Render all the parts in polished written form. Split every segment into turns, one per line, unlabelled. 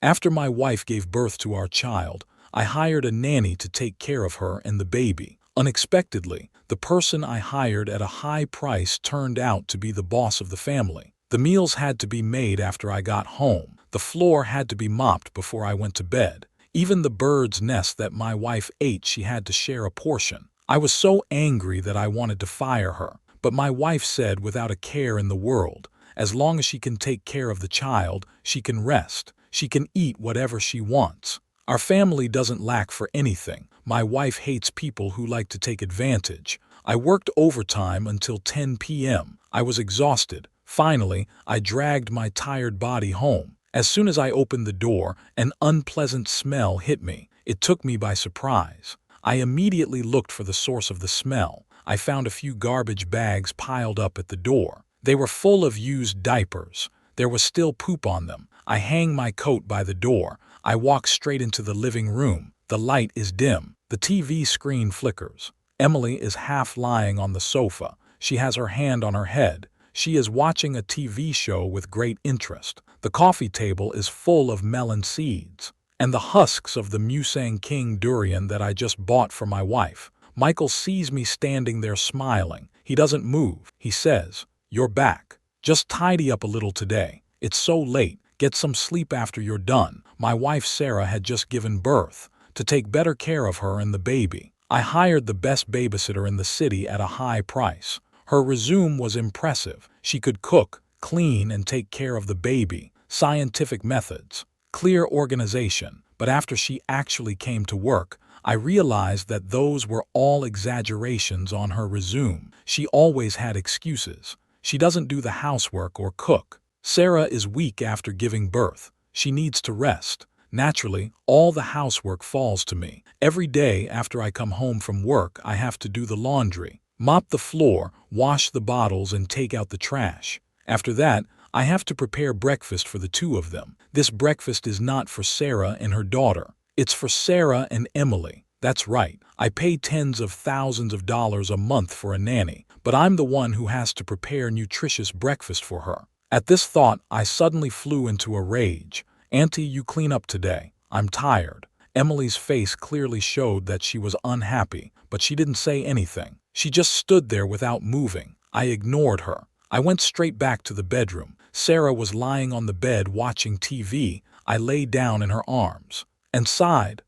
After my wife gave birth to our child, I hired a nanny to take care of her and the baby. Unexpectedly, the person I hired at a high price turned out to be the boss of the family. The meals had to be made after I got home. The floor had to be mopped before I went to bed. Even the bird's nest that my wife ate, she had to share a portion. I was so angry that I wanted to fire her, but my wife said without a care in the world, as long as she can take care of the child, she can rest. She can eat whatever she wants. Our family doesn't lack for anything. My wife hates people who like to take advantage. I worked overtime until 10 p.m. I was exhausted. Finally, I dragged my tired body home. As soon as I opened the door, an unpleasant smell hit me. It took me by surprise. I immediately looked for the source of the smell. I found a few garbage bags piled up at the door. They were full of used diapers. There was still poop on them. I hang my coat by the door. I walk straight into the living room. The light is dim. The TV screen flickers. Emily is half lying on the sofa. She has her hand on her head. She is watching a TV show with great interest. The coffee table is full of melon seeds and the husks of the Musang King durian that I just bought for my wife. Michael sees me standing there smiling. He doesn't move. He says, "You're back. Just tidy up a little today. It's so late. Get some sleep after you're done." My wife Sarah had just given birth. To take better care of her and the baby, I hired the best babysitter in the city at a high price. Her resume was impressive. She could cook, clean, and take care of the baby. Scientific methods, clear organization. But after she actually came to work, I realized that those were all exaggerations on her resume. She always had excuses. She doesn't do the housework or cook. Sarah is weak after giving birth. She needs to rest. Naturally, all the housework falls to me. Every day after I come home from work, I have to do the laundry, mop the floor, wash the bottles, and take out the trash. After that, I have to prepare breakfast for the two of them. This breakfast is not for Sarah and her daughter. It's for Sarah and Emily. That's right. I pay tens of thousands of dollars a month for a nanny, but I'm the one who has to prepare nutritious breakfast for her. At this thought, I suddenly flew into a rage. "Auntie, you clean up today. I'm tired." Emily's face clearly showed that she was unhappy, but she didn't say anything. She just stood there without moving. I ignored her. I went straight back to the bedroom. Sarah was lying on the bed watching TV. I lay down in her arms and sighed.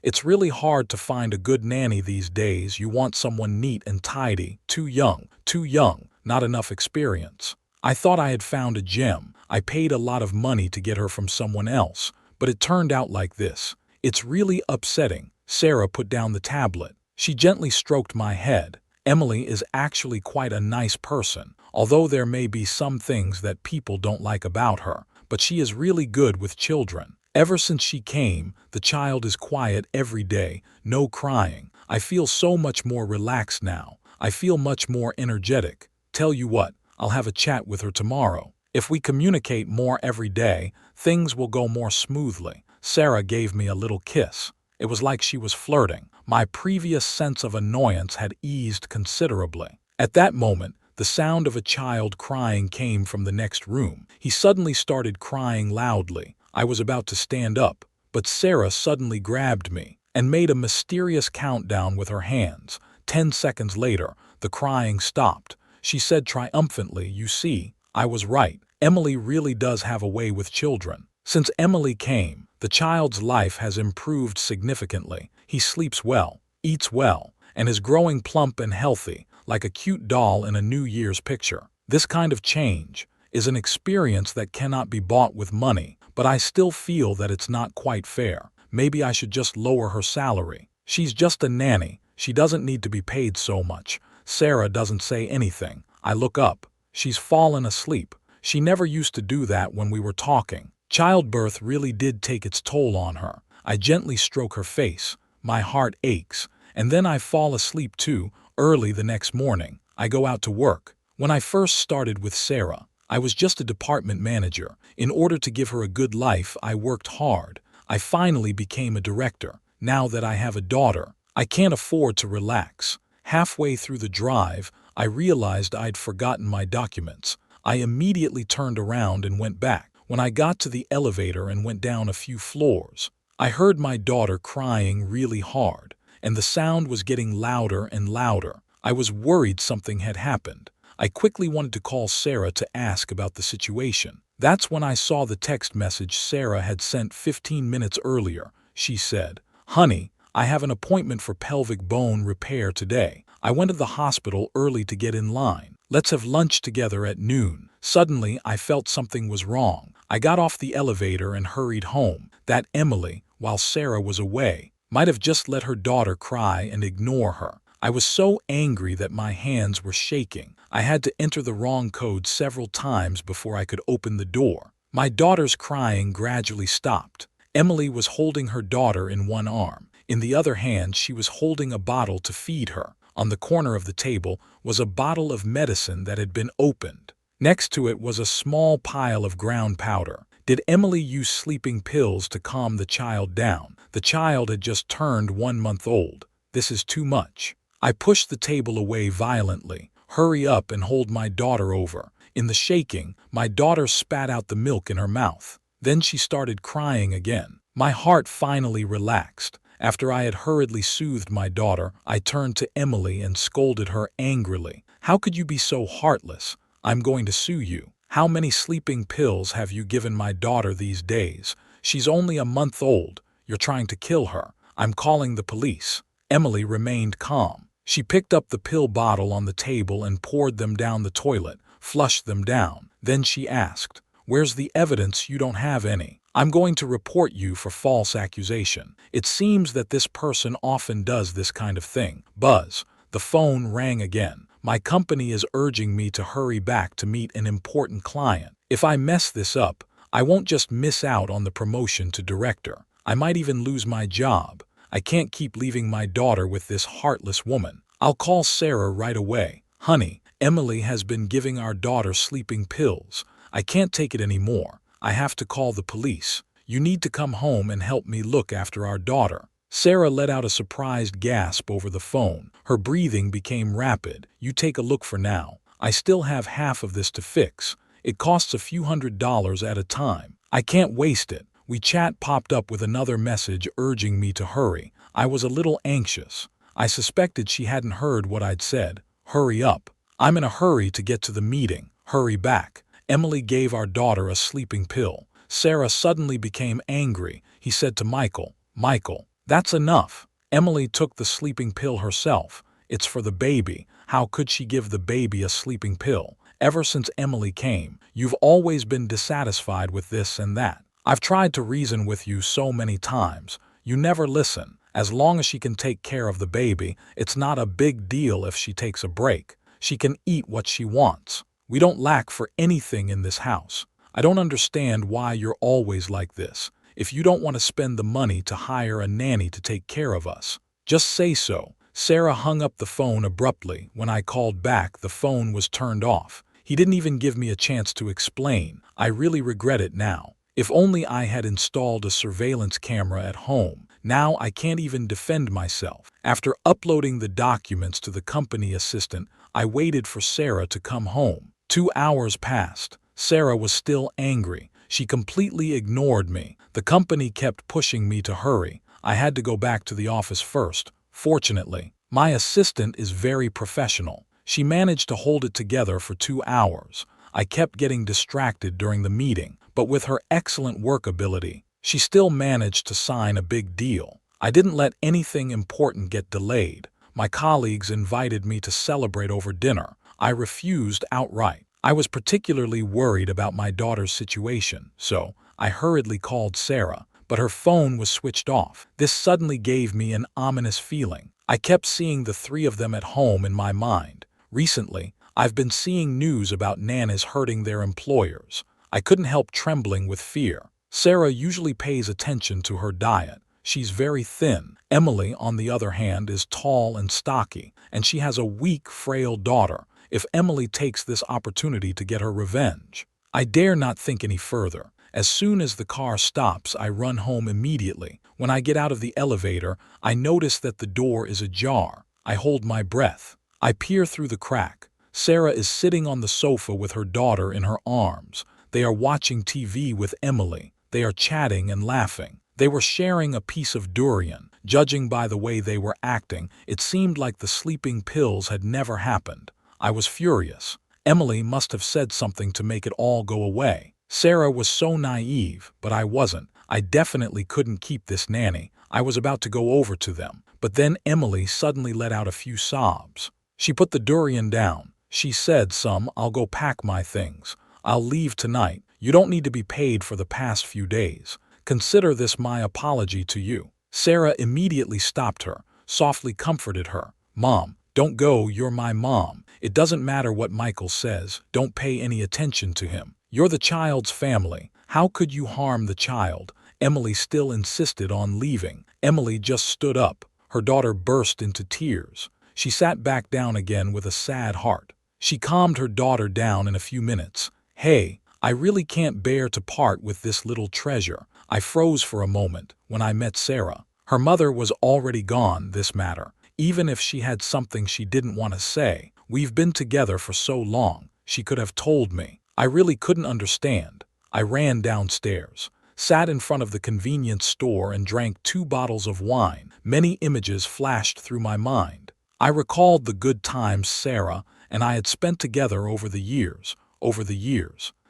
It's really hard to find a good nanny these days. You want someone neat and tidy. Too young, not enough experience. I thought I had found a gem. I paid a lot of money to get her from someone else, but it turned out like this. It's really upsetting. Sarah put down the tablet. She gently stroked my head. Emily is actually quite a nice person, although there may be some things that people don't like about her, but she is really good with children. Ever since she came, the child is quiet every day, no crying. I feel so much more relaxed now. I feel much more energetic. Tell you what, I'll have a chat with her tomorrow. If we communicate more every day, things will go more smoothly. Sarah gave me a little kiss. It was like she was flirting. My previous sense of annoyance had eased considerably. At that moment, the sound of a child crying came from the next room. He suddenly started crying loudly. I was about to stand up, but Sarah suddenly grabbed me and made a mysterious countdown with her hands. 10 seconds later, the crying stopped. She said triumphantly, "You see, I was right. Emily really does have a way with children." Since Emily came, the child's life has improved significantly. He sleeps well, eats well, and is growing plump and healthy, like a cute doll in a New Year's picture. This kind of change is an experience that cannot be bought with money, but I still feel that it's not quite fair. Maybe I should just lower her salary. She's just a nanny. She doesn't need to be paid so much. Sarah doesn't say anything. I look up. She's fallen asleep. She never used to do that when we were talking. Childbirth really did take its toll on her. I gently stroke her face. My heart aches. And then I fall asleep too. Early the next morning, I go out to work. When I first started with Sarah, I was just a department manager. In order to give her a good life, I worked hard. I finally became a director. Now that I have a daughter, I can't afford to relax. Halfway through the drive, I realized I'd forgotten my documents. I immediately turned around and went back. When I got to the elevator and went down a few floors, I heard my daughter crying really hard, and the sound was getting louder and louder. I was worried something had happened. I quickly wanted to call Sarah to ask about the situation. That's when I saw the text message Sarah had sent 15 minutes earlier. She said, "Honey, I have an appointment for pelvic bone repair today. I went to the hospital early to get in line. Let's have lunch together at noon." Suddenly, I felt something was wrong. I got off the elevator and hurried home. That Emily, while Sarah was away, might have just let her daughter cry and ignore her. I was so angry that my hands were shaking. I had to enter the wrong code several times before I could open the door. My daughter's crying gradually stopped. Emily was holding her daughter in one arm. In the other hand, she was holding a bottle to feed her. On the corner of the table was a bottle of medicine that had been opened. Next to it was a small pile of ground powder. Did Emily use sleeping pills to calm the child down? The child had just turned 1 month old. This is too much. I pushed the table away violently. "Hurry up and hold my daughter over." In the shaking, my daughter spat out the milk in her mouth. Then she started crying again. My heart finally relaxed. After I had hurriedly soothed my daughter, I turned to Emily and scolded her angrily. "How could you be so heartless? I'm going to sue you. How many sleeping pills have you given my daughter these days? She's only a month old. You're trying to kill her. I'm calling the police." Emily remained calm. She picked up the pill bottle on the table and poured them down the toilet, flushed them down. Then she asked, "Where's the evidence? You don't have any. I'm going to report you for false accusation. It seems that this person often does this kind of thing." Buzz. The phone rang again. "My company is urging me to hurry back to meet an important client. If I mess this up, I won't just miss out on the promotion to director. I might even lose my job. I can't keep leaving my daughter with this heartless woman. I'll call Sarah right away. Honey, Emily has been giving our daughter sleeping pills. I can't take it anymore. I have to call the police. You need to come home and help me look after our daughter." Sarah let out a surprised gasp over the phone. Her breathing became rapid. "You take a look for now. I still have half of this to fix. It costs a few $100s at a time. I can't waste it." WeChat popped up with another message urging me to hurry. I was a little anxious. I suspected she hadn't heard what I'd said. "Hurry up. I'm in a hurry to get to the meeting. Hurry back." Emily gave our daughter a sleeping pill. Sarah suddenly became angry. He said to Michael, "Michael, that's enough." Emily took the sleeping pill herself. "It's for the baby. How could she give the baby a sleeping pill? Ever since Emily came, you've always been dissatisfied with this and that. I've tried to reason with you so many times. You never listen. As long as she can take care of the baby, it's not a big deal if she takes a break. She can eat what she wants. We don't lack for anything in this house. I don't understand why you're always like this. If you don't want to spend the money to hire a nanny to take care of us, just say so." Sarah hung up the phone abruptly. When I called back, the phone was turned off. He didn't even give me a chance to explain. I really regret it now. If only I had installed a surveillance camera at home. Now I can't even defend myself. After uploading the documents to the company assistant, I waited for Sarah to come home. 2 hours passed. Sarah was still angry. She completely ignored me. The company kept pushing me to hurry. I had to go back to the office first. Fortunately, my assistant is very professional. She managed to hold it together for 2 hours. I kept getting distracted during the meeting, but with her excellent work ability, she still managed to sign a big deal. I didn't let anything important get delayed. My colleagues invited me to celebrate over dinner. I refused outright. I was particularly worried about my daughter's situation, so I hurriedly called Sarah, but her phone was switched off. This suddenly gave me an ominous feeling. I kept seeing the three of them at home in my mind. Recently, I've been seeing news about nannies hurting their employers. I couldn't help trembling with fear. Sarah usually pays attention to her diet. She's very thin. Emily, on the other hand, is tall and stocky, and she has a weak, frail daughter. If Emily takes this opportunity to get her revenge, I dare not think any further. As soon as the car stops, I run home immediately. When I get out of the elevator, I notice that the door is ajar. I hold my breath. I peer through the crack. Sarah is sitting on the sofa with her daughter in her arms. They are watching TV with Emily. They are chatting and laughing. They were sharing a piece of durian. Judging by the way they were acting, it seemed like the sleeping pills had never happened. I was furious. Emily must have said something to make it all go away. Sarah was so naive, but I wasn't. I definitely couldn't keep this nanny. I was about to go over to them, but then Emily suddenly let out a few sobs. She put the durian down. She said, I'll go pack my things. I'll leave tonight. You don't need to be paid for the past few days. Consider this my apology to you. Sarah immediately stopped her, softly comforted her. Mom, don't go, you're my mom. It doesn't matter what Michael says. Don't pay any attention to him. You're the child's family. How could you harm the child? Emily still insisted on leaving. Emily just stood up. Her daughter burst into tears. She sat back down again with a sad heart. She calmed her daughter down in a few minutes. Hey, I really can't bear to part with this little treasure. I froze for a moment when I met Sarah. Her mother was already gone, this matter. Even if she had something she didn't want to say, we've been together for so long, she could have told me. I really couldn't understand. I ran downstairs, sat in front of the convenience store and drank 2 bottles of wine. Many images flashed through my mind. I recalled the good times Sarah and I had spent together over the years.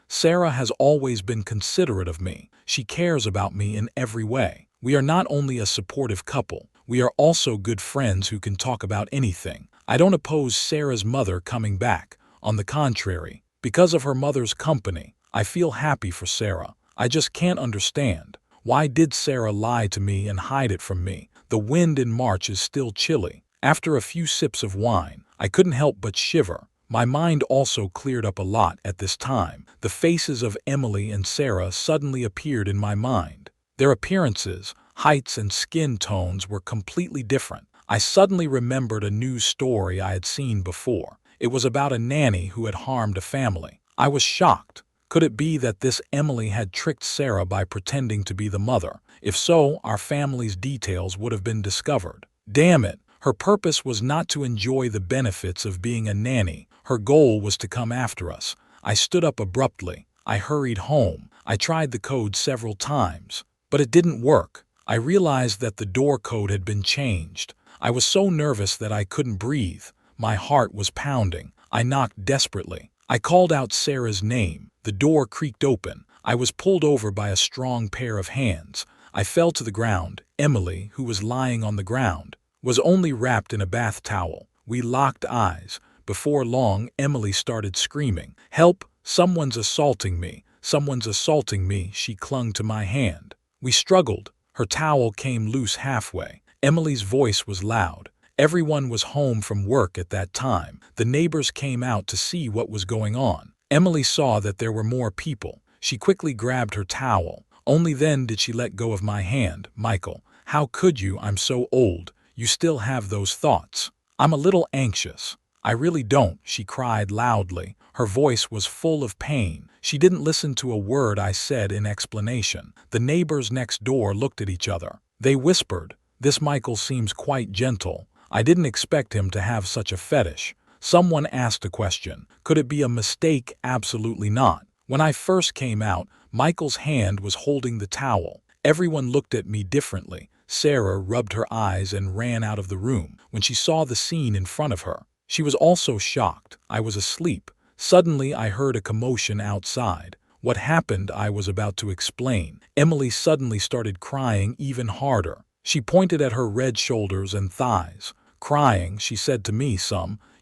Sarah has always been considerate of me. She cares about me in every way. We are not only a supportive couple, we are also good friends who can talk about anything. I don't oppose Sarah's mother coming back. On the contrary, because of her mother's company, I feel happy for Sarah. I just can't understand. Why did Sarah lie to me and hide it from me? The wind in March is still chilly. After a few sips of wine, I couldn't help but shiver. My mind also cleared up a lot at this time. The faces of Emily and Sarah suddenly appeared in my mind. Their appearances, heights and skin tones were completely different. I suddenly remembered a news story I had seen before. It was about a nanny who had harmed a family. I was shocked. Could it be that this Emily had tricked Sarah by pretending to be the mother? If so, our family's details would have been discovered. Damn it! Her purpose was not to enjoy the benefits of being a nanny. Her goal was to come after us. I stood up abruptly. I hurried home. I tried the code several times, but it didn't work. I realized that the door code had been changed. I was so nervous that I couldn't breathe. My heart was pounding. I knocked desperately. I called out Sarah's name. The door creaked open. I was pulled over by a strong pair of hands. I fell to the ground. Emily, who was lying on the ground, was only wrapped in a bath towel. We locked eyes. Before long, Emily started screaming, "Help! Someone's assaulting me! Someone's assaulting me!" She clung to my hand. We struggled. Her towel came loose halfway. Emily's voice was loud. Everyone was home from work at that time. The neighbors came out to see what was going on. Emily saw that there were more people. She quickly grabbed her towel. Only then did she let go of my hand. "Michael, how could you? I'm so old. You still have those thoughts." "I'm a little anxious." "I really don't," she cried loudly. Her voice was full of pain. She didn't listen to a word I said in explanation. The neighbors next door looked at each other. They whispered, "This Michael seems quite gentle. I didn't expect him to have such a fetish." Someone asked a question. Could it be a mistake? Absolutely not. When I first came out, Michael's hand was holding the towel. Everyone looked at me differently. Sarah rubbed her eyes and ran out of the room when she saw the scene in front of her. She was also shocked. I was asleep. Suddenly, I heard a commotion outside. What happened, I was about to explain. Emily suddenly started crying even harder. She pointed at her red shoulders and thighs. Crying, she said to me,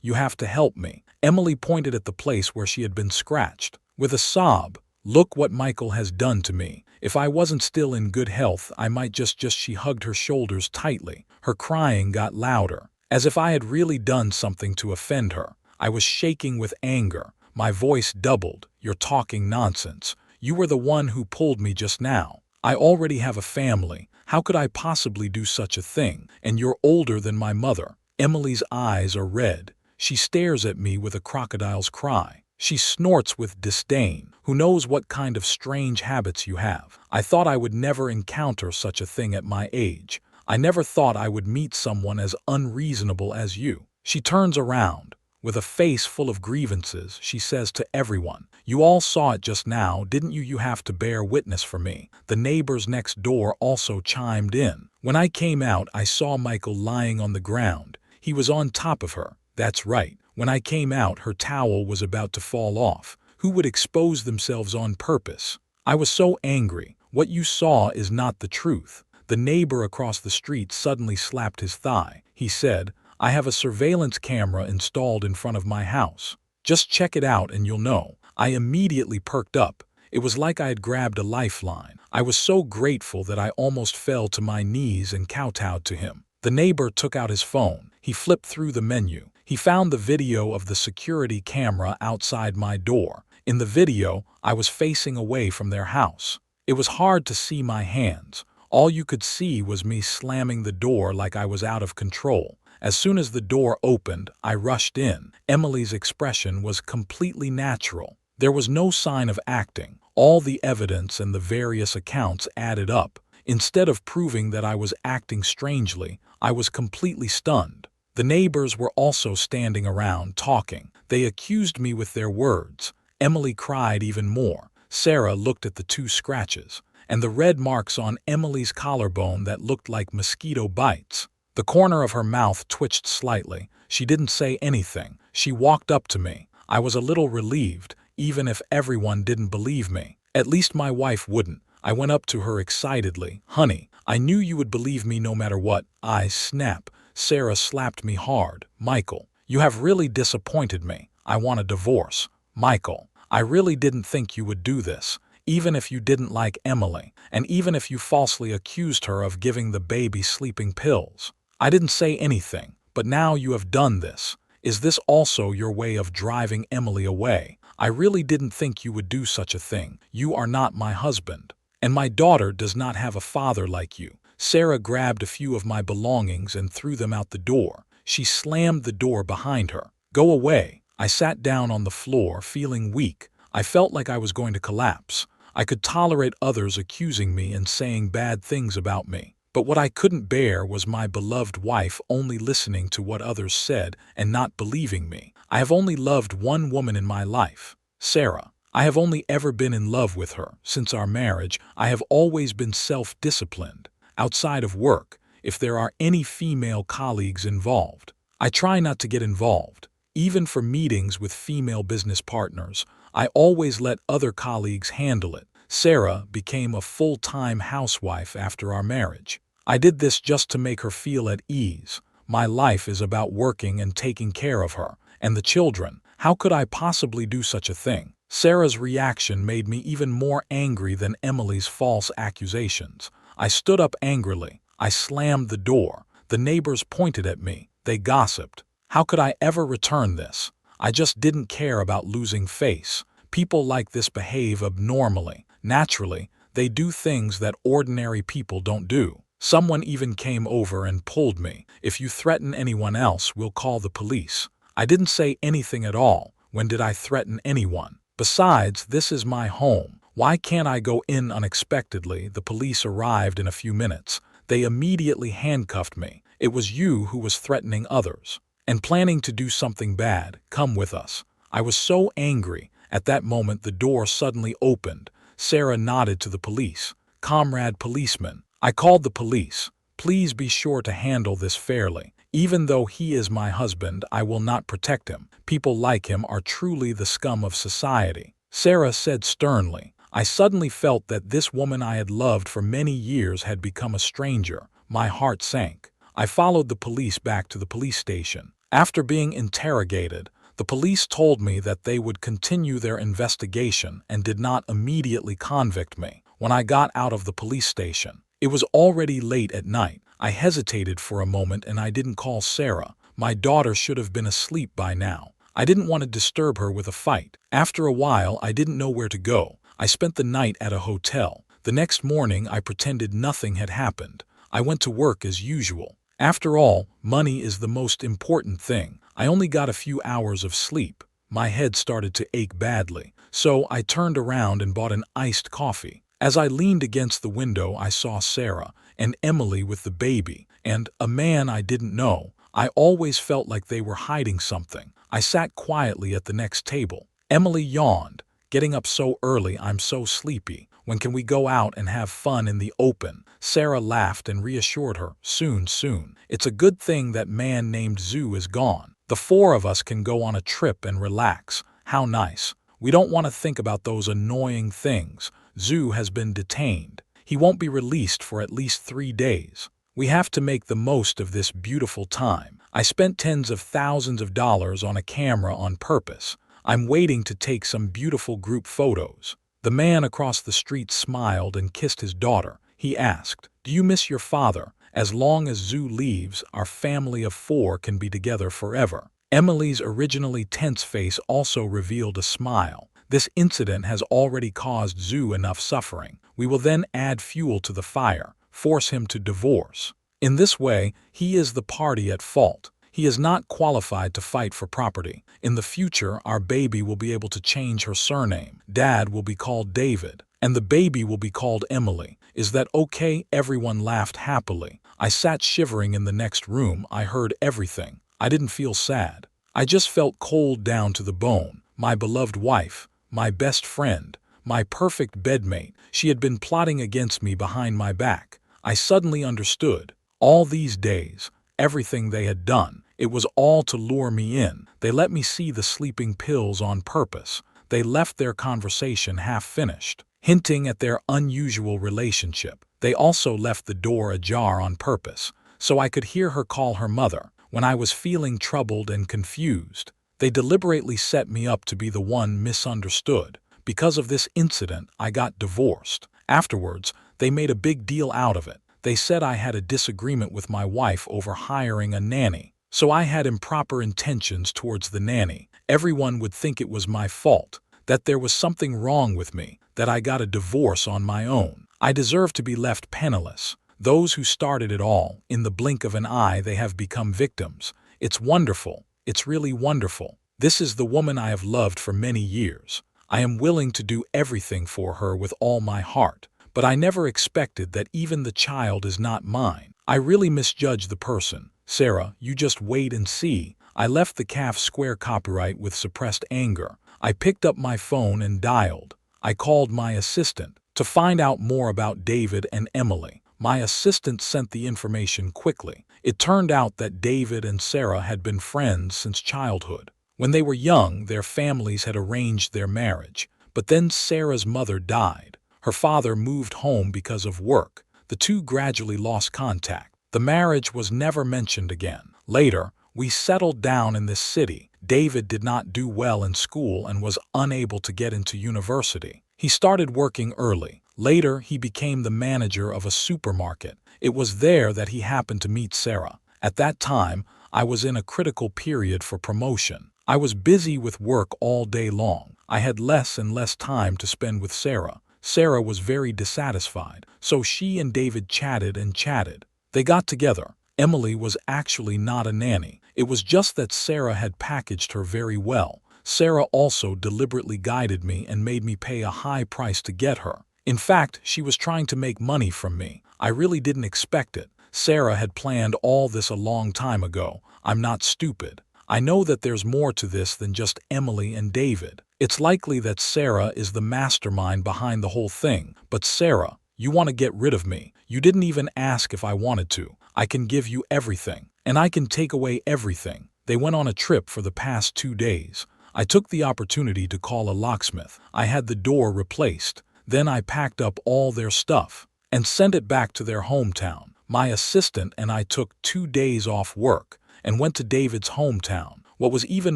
"You have to help me." Emily pointed at the place where she had been scratched. With a sob, "Look what Michael has done to me. If I wasn't still in good health, I might just." She hugged her shoulders tightly. Her crying got louder, as if I had really done something to offend her. I was shaking with anger. My voice doubled. "You're talking nonsense. You were the one who pulled me just now. I already have a family. How could I possibly do such a thing? And you're older than my mother." Emily's eyes are red. She stares at me with a crocodile's cry. She snorts with disdain. "Who knows what kind of strange habits you have? I thought I would never encounter such a thing at my age. I never thought I would meet someone as unreasonable as you." She turns around. With a face full of grievances, she says to everyone, "You all saw it just now, didn't you? You have to bear witness for me." The neighbors next door also chimed in. "When I came out, I saw Michael lying on the ground. He was on top of her. That's right. When I came out, her towel was about to fall off. Who would expose themselves on purpose?" I was so angry. "What you saw is not the truth." The neighbor across the street suddenly slapped his thigh. He said, "I have a surveillance camera installed in front of my house. Just check it out and you'll know." I immediately perked up. It was like I had grabbed a lifeline. I was so grateful that I almost fell to my knees and kowtowed to him. The neighbor took out his phone. He flipped through the menu. He found the video of the security camera outside my door. In the video, I was facing away from their house. It was hard to see my hands. All you could see was me slamming the door like I was out of control. As soon as the door opened, I rushed in. Emily's expression was completely natural. There was no sign of acting. All the evidence and the various accounts added up. Instead of proving that I was acting strangely, I was completely stunned. The neighbors were also standing around talking. They accused me with their words. Emily cried even more. Sarah looked at the 2 scratches and the red marks on Emily's collarbone that looked like mosquito bites. The corner of her mouth twitched slightly. She didn't say anything. She walked up to me. I was a little relieved, even if everyone didn't believe me. At least my wife wouldn't. I went up to her excitedly. "Honey, I knew you would believe me no matter what." I snap. Sarah slapped me hard. "Michael, you have really disappointed me. I want a divorce." "Michael, I really didn't think you would do this. Even if you didn't like Emily, and even if you falsely accused her of giving the baby sleeping pills. I didn't say anything, but now you have done this. Is this also your way of driving Emily away? I really didn't think you would do such a thing. You are not my husband. And my daughter does not have a father like you." Sarah grabbed a few of my belongings and threw them out the door. She slammed the door behind her. "Go away." I sat down on the floor, feeling weak. I felt like I was going to collapse. I could tolerate others accusing me and saying bad things about me. But what I couldn't bear was my beloved wife only listening to what others said and not believing me. I have only loved one woman in my life, Sarah. I have only ever been in love with her. Since our marriage, I have always been self-disciplined. Outside of work, if there are any female colleagues involved, I try not to get involved. Even for meetings with female business partners, I always let other colleagues handle it. Sarah became a full-time housewife after our marriage. I did this just to make her feel at ease. My life is about working and taking care of her, and the children. How could I possibly do such a thing? Sarah's reaction made me even more angry than Emily's false accusations. I stood up angrily. I slammed the door. The neighbors pointed at me. They gossiped. How could I ever return this? I just didn't care about losing face. People like this behave abnormally. Naturally, they do things that ordinary people don't do. Someone even came over and pulled me. "If you threaten anyone else, we'll call the police." I didn't say anything at all. When did I threaten anyone? Besides, this is my home. Why can't I go in unexpectedly? The police arrived in a few minutes. They immediately handcuffed me. "It was you who was threatening others and planning to do something bad. Come with us." I was so angry. At that moment, the door suddenly opened. Sarah nodded to the police. "Comrade policeman." I called the police. "Please be sure to handle this fairly. Even though he is my husband, I will not protect him. People like him are truly the scum of society." Sarah said sternly. I suddenly felt that this woman I had loved for many years had become a stranger. My heart sank. I followed the police back to the police station. After being interrogated, the police told me that they would continue their investigation and did not immediately convict me. When I got out of the police station, it was already late at night. I hesitated for a moment and I didn't call Sarah. My daughter should have been asleep by now. I didn't want to disturb her with a fight. After a while, I didn't know where to go. I spent the night at a hotel. The next morning, I pretended nothing had happened. I went to work as usual. After all, money is the most important thing. I only got a few hours of sleep. My head started to ache badly, so I turned around and bought an iced coffee. As I leaned against the window, I saw Sarah and Emily with the baby, and a man I didn't know. I always felt like they were hiding something. I sat quietly at the next table. Emily yawned. Getting up so early, I'm so sleepy. When can we go out and have fun in the open? Sarah laughed and reassured her. Soon, soon. It's a good thing that man named Zoo is gone. The four of us can go on a trip and relax. How nice. We don't want to think about those annoying things. Zoo has been detained. He won't be released for at least 3 days. We have to make the most of this beautiful time. I spent tens of thousands of dollars on a camera on purpose. I'm waiting to take some beautiful group photos. The man across the street smiled and kissed his daughter. He asked, "Do you miss your father? As long as Zoo leaves, our family of 4 can be together forever." Emily's originally tense face also revealed a smile. This incident has already caused Zoo enough suffering. We will then add fuel to the fire, force him to divorce. In this way, he is the party at fault. He is not qualified to fight for property. In the future, our baby will be able to change her surname. Dad will be called David, and the baby will be called Emily. Is that okay? Everyone laughed happily. I sat shivering in the next room. I heard everything. I didn't feel sad. I just felt cold down to the bone. My beloved wife, my best friend, my perfect bedmate, she had been plotting against me behind my back. I suddenly understood. All these days, everything they had done, it was all to lure me in. They let me see the sleeping pills on purpose. They left their conversation half-finished, hinting at their unusual relationship. They also left the door ajar on purpose, so I could hear her call her mother when I was feeling troubled and confused. They deliberately set me up to be the one misunderstood. Because of this incident, I got divorced. Afterwards, they made a big deal out of it. They said I had a disagreement with my wife over hiring a nanny, so I had improper intentions towards the nanny. Everyone would think it was my fault, that there was something wrong with me, that I got a divorce on my own. I deserve to be left penniless. Those who started it all, in the blink of an eye they have become victims. It's wonderful. It's really wonderful. This is the woman I have loved for many years. I am willing to do everything for her with all my heart. But I never expected that even the child is not mine. I really misjudged the person. Sarah, you just wait and see. I left the calf square copyright with suppressed anger. I picked up my phone and dialed. I called my assistant to find out more about David and Emily. My assistant sent the information quickly. It turned out that David and Sarah had been friends since childhood. When they were young, their families had arranged their marriage. But then Sarah's mother died. Her father moved home because of work. The two gradually lost contact. The marriage was never mentioned again. Later, we settled down in this city. David did not do well in school and was unable to get into university. He started working early. Later, he became the manager of a supermarket. It was there that he happened to meet Sarah. At that time, I was in a critical period for promotion. I was busy with work all day long. I had less and less time to spend with Sarah. Sarah was very dissatisfied, so she and David chatted and chatted. They got together. Emily was actually not a nanny. It was just that Sarah had packaged her very well. Sarah also deliberately guided me and made me pay a high price to get her. In fact, she was trying to make money from me. I really didn't expect it. Sarah had planned all this a long time ago. I'm not stupid. I know that there's more to this than just Emily and David. It's likely that Sarah is the mastermind behind the whole thing. But Sarah, you want to get rid of me. You didn't even ask if I wanted to. I can give you everything, and I can take away everything. They went on a trip for the past 2 days. I took the opportunity to call a locksmith. I had the door replaced. Then I packed up all their stuff and sent it back to their hometown. My assistant and I took 2 days off work and went to David's hometown. What was even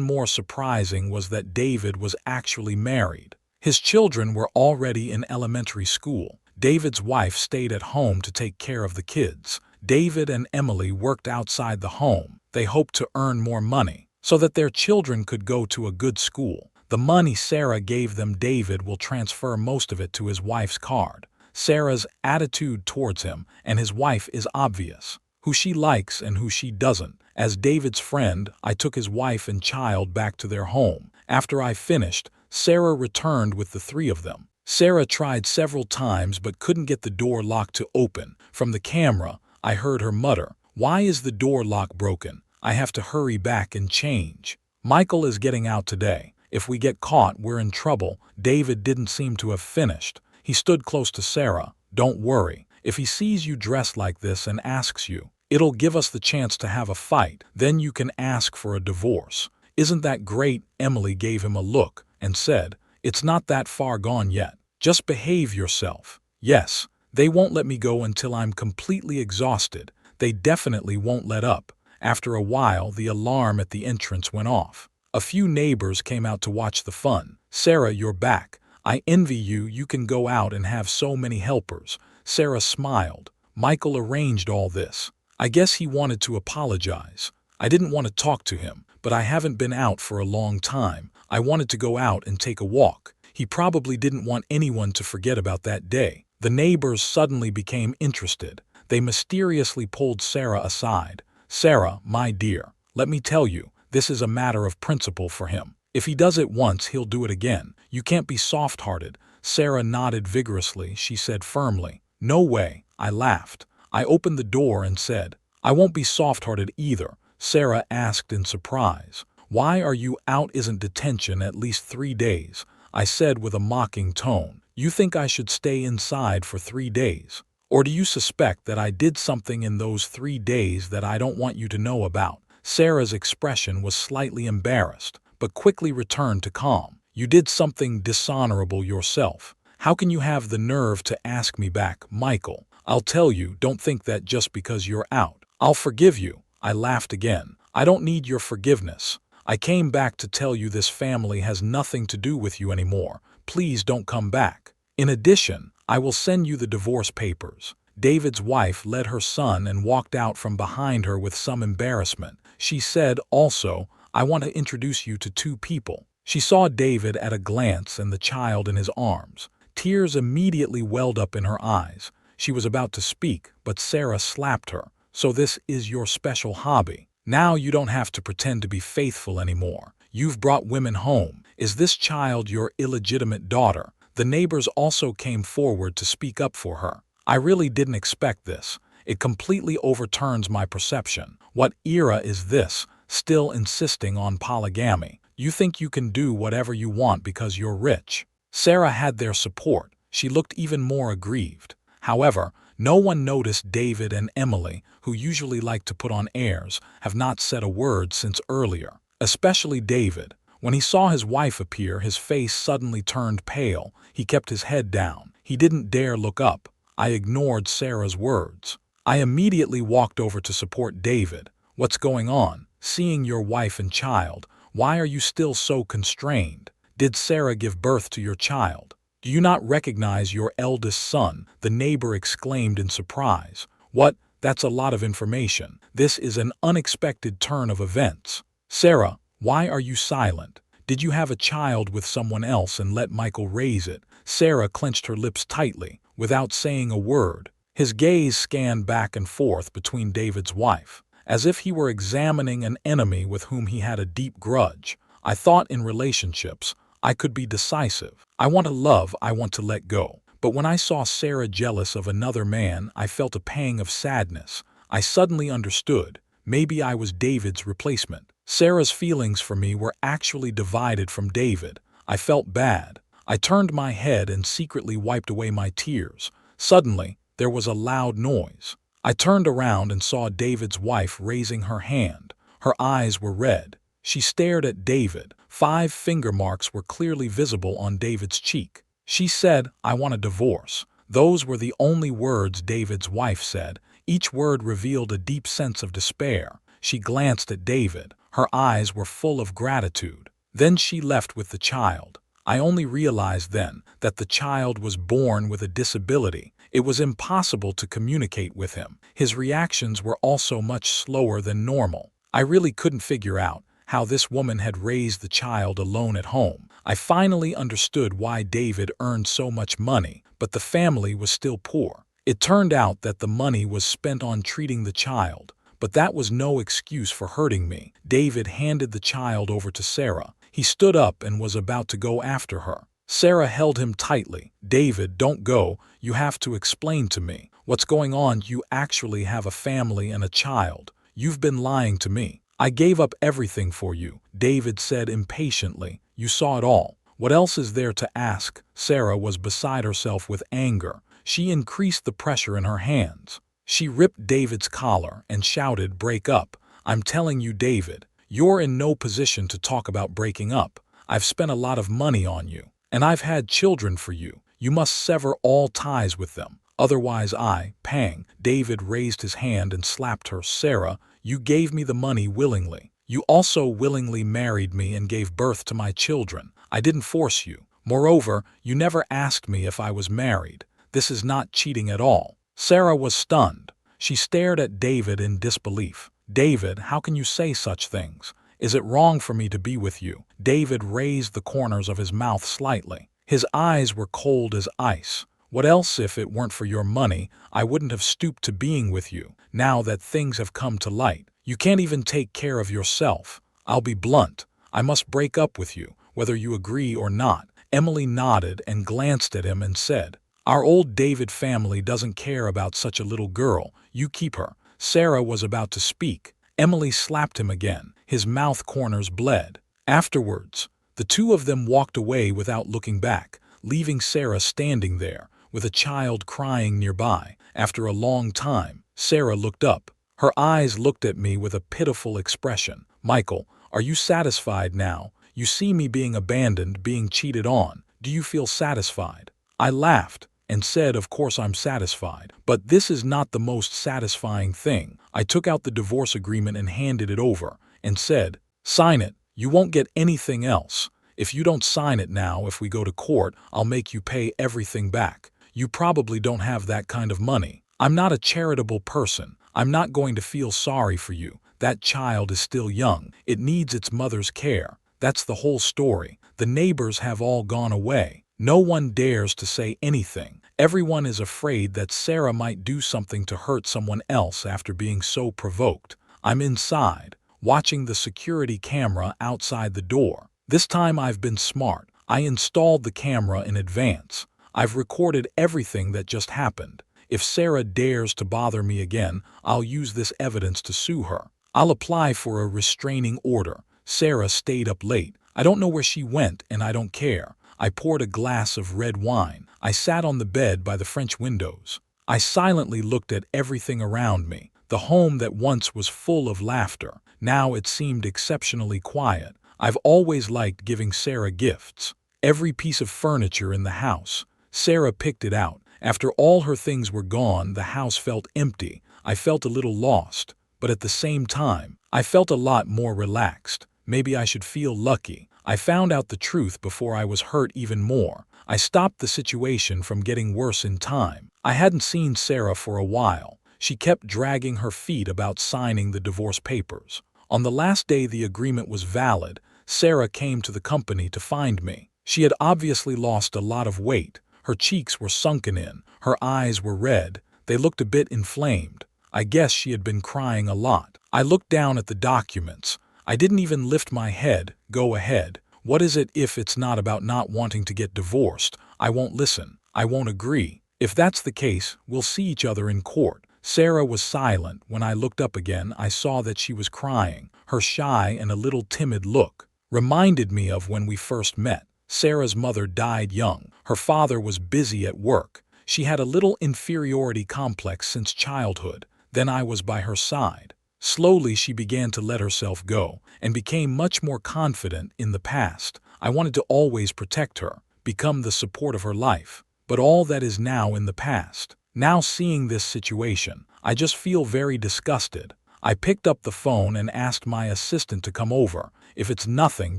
more surprising was that David was actually married. His children were already in elementary school. David's wife stayed at home to take care of the kids. David and Emily worked outside the home. They hoped to earn more money so that their children could go to a good school. The money Sarah gave them, David will transfer most of it to his wife's card. Sarah's attitude towards him and his wife is obvious. Who she likes and who she doesn't. As David's friend, I took his wife and child back to their home. After I finished, Sarah returned with the 3 of them. Sarah tried several times but couldn't get the door lock to open. From the camera, I heard her mutter, "Why is the door lock broken? I have to hurry back and change." Michael is getting out today. If we get caught, we're in trouble." David didn't seem to have finished. He stood close to Sarah. "Don't worry. If he sees you dressed like this and asks you, it'll give us the chance to have a fight. Then you can ask for a divorce. Isn't that great?" Emily gave him a look and said, "It's not that far gone yet. Just behave yourself." "Yes, they won't let me go until I'm completely exhausted. They definitely won't let up." After a while, the alarm at the entrance went off. A few neighbors came out to watch the fun. "Sarah, you're back. I envy you. You can go out and have so many helpers." Sarah smiled. "Michael arranged all this. I guess he wanted to apologize. I didn't want to talk to him, but I haven't been out for a long time. I wanted to go out and take a walk. He probably didn't want anyone to forget about that day." The neighbors suddenly became interested. They mysteriously pulled Sarah aside. "Sarah, my dear, let me tell you, this is a matter of principle for him. If he does it once, he'll do it again. You can't be soft-hearted." Sarah nodded vigorously. She said firmly, "No way." I laughed. I opened the door and said, "I won't be soft-hearted either." Sarah asked in surprise, "Why are you out? Isn't detention at least 3 days?" I said with a mocking tone, "You think I should stay inside for 3 days? Or do you suspect that I did something in those 3 days that I don't want you to know about?" Sarah's expression was slightly embarrassed, but quickly returned to calm. "You did something dishonorable yourself. How can you have the nerve to ask me back?" "Michael, I'll tell you, don't think that just because you're out, I'll forgive you." I laughed again. "I don't need your forgiveness. I came back to tell you this family has nothing to do with you anymore. Please don't come back. In addition, I will send you the divorce papers." David's wife led her son and walked out from behind her with some embarrassment. She said, "Also, I want to introduce you to 2 people." She saw David at a glance and the child in his arms. Tears immediately welled up in her eyes. She was about to speak, but Sarah slapped her. "So this is your special hobby. Now you don't have to pretend to be faithful anymore. You've brought women home. Is this child your illegitimate daughter?" The neighbors also came forward to speak up for her. "I really didn't expect this. It completely overturns my perception. What era is this? Still insisting on polygamy. You think you can do whatever you want because you're rich." Sarah had their support. She looked even more aggrieved. However, no one noticed David and Emily, who usually like to put on airs, have not said a word since earlier. Especially David. When he saw his wife appear, his face suddenly turned pale. He kept his head down. He didn't dare look up. I ignored Sarah's words. I immediately walked over to support David. "What's going on? Seeing your wife and child. Why are you still so constrained? Did Sarah give birth to your child? Do you not recognize your eldest son?" the neighbor exclaimed in surprise. "What? That's a lot of information. This is an unexpected turn of events. Sarah, why are you silent? Did you have a child with someone else and let Michael raise it?" Sarah clenched her lips tightly, without saying a word. His gaze scanned back and forth between David's wife, as if he were examining an enemy with whom he had a deep grudge. "I thought in relationships, I could be decisive. I want to love, I want to let go. But when I saw Sarah jealous of another man, I felt a pang of sadness. I suddenly understood. Maybe I was David's replacement. Sarah's feelings for me were actually divided from David. I felt bad. I turned my head and secretly wiped away my tears. Suddenly, there was a loud noise. I turned around and saw David's wife raising her hand. Her eyes were red. She stared at David. 5 finger marks were clearly visible on David's cheek. She said, "I want a divorce." Those were the only words David's wife said. Each word revealed a deep sense of despair. She glanced at David. Her eyes were full of gratitude. Then she left with the child. I only realized then that the child was born with a disability. It was impossible to communicate with him. His reactions were also much slower than normal. I really couldn't figure out how this woman had raised the child alone at home. I finally understood why David earned so much money, but the family was still poor. It turned out that the money was spent on treating the child, but that was no excuse for hurting me. David handed the child over to Sarah. He stood up and was about to go after her. Sarah held him tightly. "David, don't go. You have to explain to me. What's going on? You actually have a family and a child. You've been lying to me." I gave up everything for you, David said impatiently. You saw it all. What else is there to ask? Sarah was beside herself with anger. She increased the pressure in her hands. She ripped David's collar and shouted, "Break up. I'm telling you, David, you're in no position to talk about breaking up. I've spent a lot of money on you, and I've had children for you. You must sever all ties with them. Otherwise pang." David raised his hand and slapped her. "Sarah, you gave me the money willingly. You also willingly married me and gave birth to my children. I didn't force you. Moreover, you never asked me if I was married. This is not cheating at all." Sarah was stunned. She stared at David in disbelief. "David, how can you say such things? Is it wrong for me to be with you?" David raised the corners of his mouth slightly. His eyes were cold as ice. "What else? If it weren't for your money, I wouldn't have stooped to being with you. Now that things have come to light, you can't even take care of yourself. I'll be blunt. I must break up with you, whether you agree or not." Emily nodded and glanced at him and said, "Our old David family doesn't care about such a little girl. You keep her." Sarah was about to speak. Emily slapped him again. His mouth corners bled. Afterwards, the two of them walked away without looking back, leaving Sarah standing there, with a child crying nearby. After a long time, Sarah looked up. Her eyes looked at me with a pitiful expression. "Michael, are you satisfied now? You see me being abandoned, being cheated on. Do you feel satisfied?" I laughed and said, "Of course I'm satisfied. But this is not the most satisfying thing." I took out the divorce agreement and handed it over, and said, "Sign it. You won't get anything else. If you don't sign it now, if we go to court, I'll make you pay everything back. You probably don't have that kind of money. I'm not a charitable person. I'm not going to feel sorry for you. That child is still young. It needs its mother's care. That's the whole story. The neighbors have all gone away. No one dares to say anything. Everyone is afraid that Sarah might do something to hurt someone else after being so provoked. I'm inside, watching the security camera outside the door. This time I've been smart. I installed the camera in advance. I've recorded everything that just happened. If Sarah dares to bother me again, I'll use this evidence to sue her. I'll apply for a restraining order." Sarah stayed up late. I don't know where she went, and I don't care. I poured a glass of red wine. I sat on the bed by the French windows. I silently looked at everything around me. The home that once was full of laughter, now it seemed exceptionally quiet. I've always liked giving Sarah gifts. Every piece of furniture in the house, Sarah picked it out. After all her things were gone, the house felt empty. I felt a little lost, but at the same time, I felt a lot more relaxed. Maybe I should feel lucky. I found out the truth before I was hurt even more. I stopped the situation from getting worse in time. I hadn't seen Sarah for a while. She kept dragging her feet about signing the divorce papers. On the last day the agreement was valid, Sarah came to the company to find me. She had obviously lost a lot of weight. Her cheeks were sunken in. Her eyes were red. They looked a bit inflamed. I guess she had been crying a lot. I looked down at the documents. I didn't even lift my head. "Go ahead. What is it? If it's not about not wanting to get divorced, I won't listen. I won't agree. If that's the case, we'll see each other in court." Sarah was silent. When I looked up again, I saw that she was crying. Her shy and a little timid look reminded me of when we first met. Sarah's mother died young. Her father was busy at work. She had a little inferiority complex since childhood. Then I was by her side. Slowly she began to let herself go, and became much more confident in the past. I wanted to always protect her, become the support of her life. But all that is now in the past. Now seeing this situation, I just feel very disgusted. I picked up the phone and asked my assistant to come over. "If it's nothing,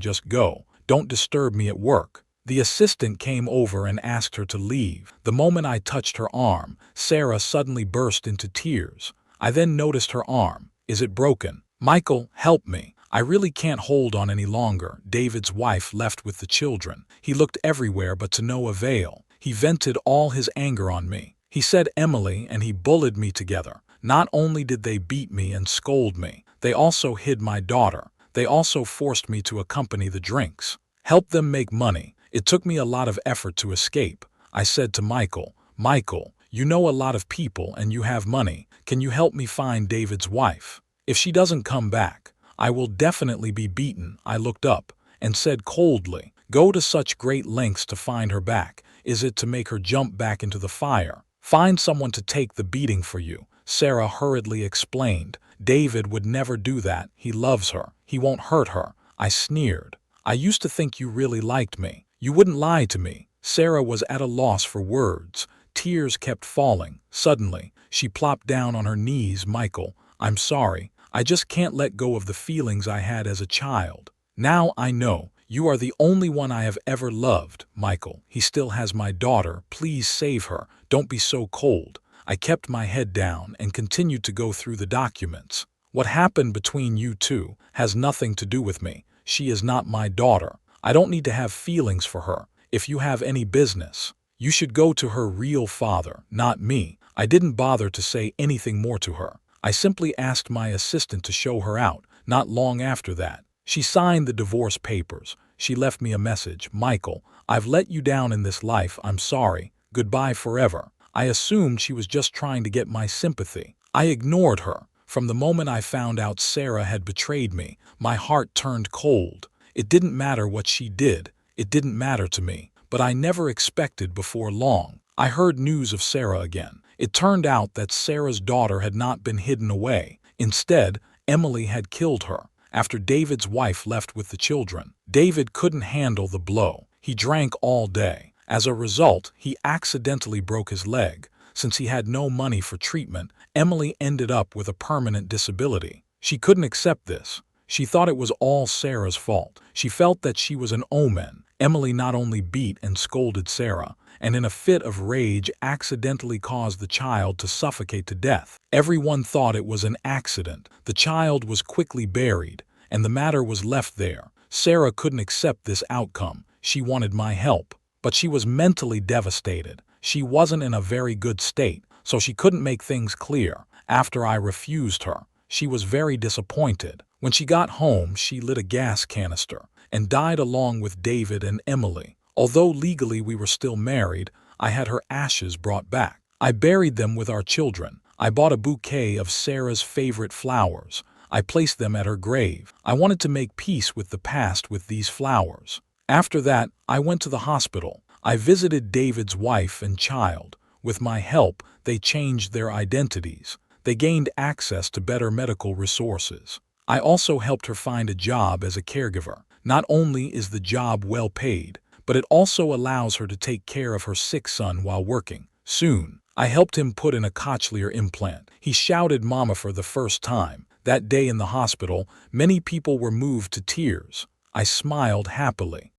just go. Don't disturb me at work." The assistant came over and asked her to leave. The moment I touched her arm, Sarah suddenly burst into tears. I then noticed her arm. "Is it broken? Michael, help me. I really can't hold on any longer." David's wife left with the children. He looked everywhere but to no avail. He vented all his anger on me. He said Emily and he bullied me together. Not only did they beat me and scold me, they also hid my daughter. They also forced me to accompany the drinks, help them make money. It took me a lot of effort to escape. I said to Michael, "Michael, you know a lot of people and you have money. Can you help me find David's wife? If she doesn't come back, I will definitely be beaten. I looked up and said coldly, "Go to such great lengths to find her back. Is it to make her jump back into the fire? Find someone to take the beating for you," Sarah hurriedly explained. "David would never do that. He loves her. He won't hurt her." I sneered. "I used to think you really liked me. You wouldn't lie to me." Sarah was at a loss for words. Tears kept falling. Suddenly, she plopped down on her knees. "Michael, I'm sorry. I just can't let go of the feelings I had as a child. Now I know. You are the only one I have ever loved, Michael. He still has my daughter. Please save her. Don't be so cold." I kept my head down and continued to go through the documents. "What happened between you two has nothing to do with me. She is not my daughter. I don't need to have feelings for her. If you have any business, you should go to her real father, not me." I didn't bother to say anything more to her. I simply asked my assistant to show her out. Not long after that, she signed the divorce papers. She left me a message: "Michael, I've let you down in this life. I'm sorry. Goodbye forever." I assumed she was just trying to get my sympathy. I ignored her. From the moment I found out Sarah had betrayed me, my heart turned cold. It didn't matter what she did. It didn't matter to me. But I never expected before long. I heard news of Sarah again. It turned out that Sarah's daughter had not been hidden away. Instead, Emily had killed her after David's wife left with the children. David couldn't handle the blow. He drank all day. As a result, he accidentally broke his leg. Since he had no money for treatment, Emily ended up with a permanent disability. She couldn't accept this. She thought it was all Sarah's fault. She felt that she was an omen. Emily not only beat and scolded Sarah, and in a fit of rage accidentally caused the child to suffocate to death. Everyone thought it was an accident. The child was quickly buried, and the matter was left there. Sarah couldn't accept this outcome. She wanted my help. But she was mentally devastated. She wasn't in a very good state, so she couldn't make things clear. After I refused her, she was very disappointed. When she got home, she lit a gas canister and died along with David and Emily. Although legally we were still married, I had her ashes brought back. I buried them with our children. I bought a bouquet of Sarah's favorite flowers. I placed them at her grave. I wanted to make peace with the past with these flowers. After that, I went to the hospital. I visited David's wife and child. With my help, they changed their identities. They gained access to better medical resources. I also helped her find a job as a caregiver. Not only is the job well paid, but it also allows her to take care of her sick son while working. Soon, I helped him put in a cochlear implant. He shouted "Mama" for the first time. That day in the hospital, many people were moved to tears. I smiled happily.